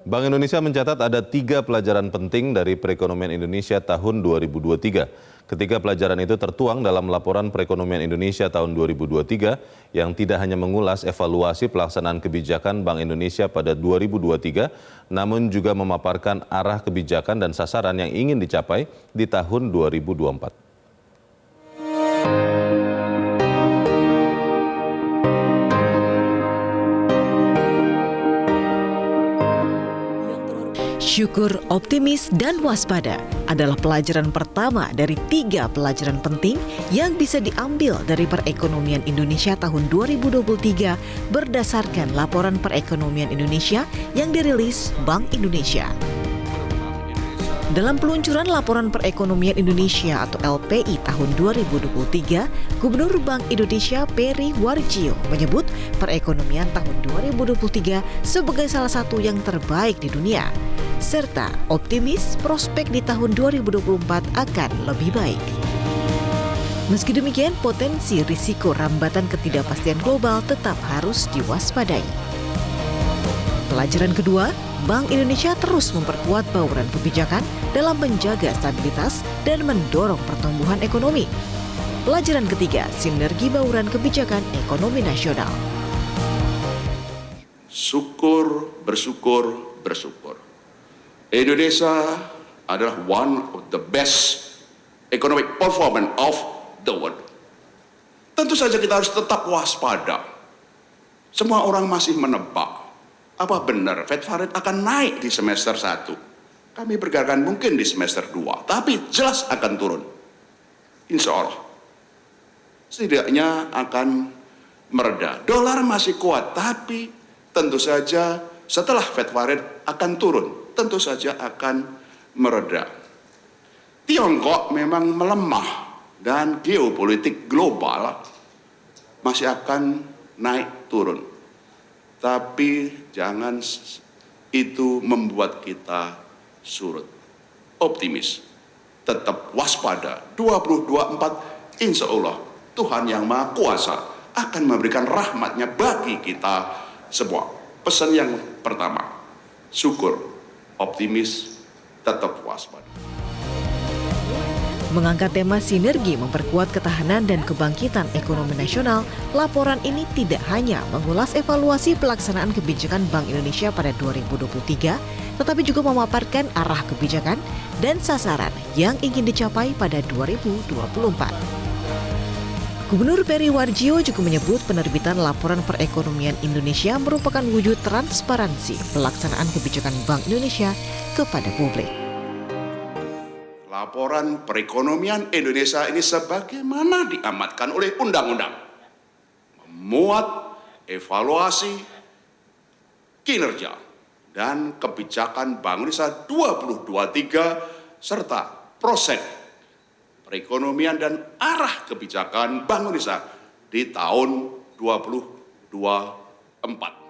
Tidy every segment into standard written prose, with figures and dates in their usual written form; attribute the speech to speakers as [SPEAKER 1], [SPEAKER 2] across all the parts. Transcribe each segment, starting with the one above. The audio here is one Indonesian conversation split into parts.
[SPEAKER 1] Bank Indonesia mencatat ada 3 pelajaran penting dari perekonomian Indonesia tahun 2023. Ketiga pelajaran itu tertuang dalam laporan perekonomian Indonesia tahun 2023 yang tidak hanya mengulas evaluasi pelaksanaan kebijakan Bank Indonesia pada 2023, namun juga memaparkan arah kebijakan dan sasaran yang ingin dicapai di tahun 2024.
[SPEAKER 2] Syukur, optimis, dan waspada adalah pelajaran pertama dari 3 pelajaran penting yang bisa diambil dari perekonomian Indonesia tahun 2023 berdasarkan laporan perekonomian Indonesia yang dirilis Bank Indonesia. Dalam peluncuran Laporan Perekonomian Indonesia atau LPI tahun 2023, Gubernur Bank Indonesia Peri Warjio menyebut perekonomian tahun 2023 sebagai salah satu yang terbaik di dunia, serta optimis prospek di tahun 2024 akan lebih baik. Meski demikian, potensi risiko rambatan ketidakpastian global tetap harus diwaspadai. Pelajaran kedua, Bank Indonesia terus memperkuat bauran kebijakan dalam menjaga stabilitas dan mendorong pertumbuhan ekonomi. Pelajaran ketiga, sinergi bauran kebijakan ekonomi nasional.
[SPEAKER 3] Syukur, bersyukur, bersyukur. Indonesia adalah one of the best economic performance of the world. Tentu saja kita harus tetap waspada. Semua orang masih menebak. Apa benar Fed Fund Rate akan naik di semester 1? Kami perkirakan mungkin di semester 2, tapi jelas akan turun. Insya Allah. Setidaknya akan mereda. Dolar masih kuat, tapi tentu saja setelah Fed Fund Rate akan turun. Tentu saja akan mereda. Tiongkok memang melemah dan geopolitik global masih akan naik turun. Tapi jangan itu membuat kita surut. Optimis, tetap waspada. 2024 insya Allah Tuhan yang Maha Kuasa akan memberikan rahmatnya bagi kita semua. Pesan yang pertama, syukur, optimis, tetap waspada.
[SPEAKER 2] Mengangkat tema sinergi memperkuat ketahanan dan kebangkitan ekonomi nasional, laporan ini tidak hanya mengulas evaluasi pelaksanaan kebijakan Bank Indonesia pada 2023, tetapi juga memaparkan arah kebijakan dan sasaran yang ingin dicapai pada 2024. Gubernur Peri Warjio juga menyebut penerbitan Laporan Perekonomian Indonesia merupakan wujud transparansi pelaksanaan kebijakan Bank Indonesia kepada publik.
[SPEAKER 3] Laporan perekonomian Indonesia ini sebagaimana diamatkan oleh undang-undang memuat evaluasi kinerja dan kebijakan Bank Indonesia 2023 serta proses perekonomian dan arah kebijakan Bank Indonesia di tahun 2024.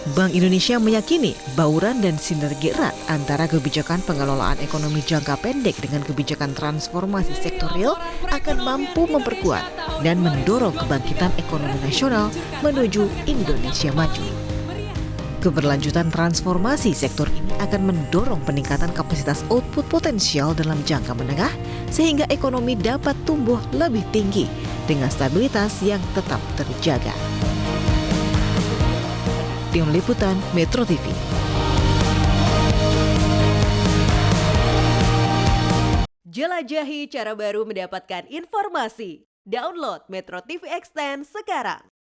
[SPEAKER 2] Bank Indonesia meyakini bauran dan sinergi erat antara kebijakan pengelolaan ekonomi jangka pendek dengan kebijakan transformasi sektor real akan mampu memperkuat dan mendorong kebangkitan ekonomi nasional menuju Indonesia maju. Keberlanjutan transformasi sektor ini akan mendorong peningkatan kapasitas output potensial dalam jangka menengah sehingga ekonomi dapat tumbuh lebih tinggi dengan stabilitas yang tetap terjaga. Tim Liputan Metro TV.
[SPEAKER 4] Jelajahi cara baru mendapatkan informasi. Download Metro TV Extend sekarang.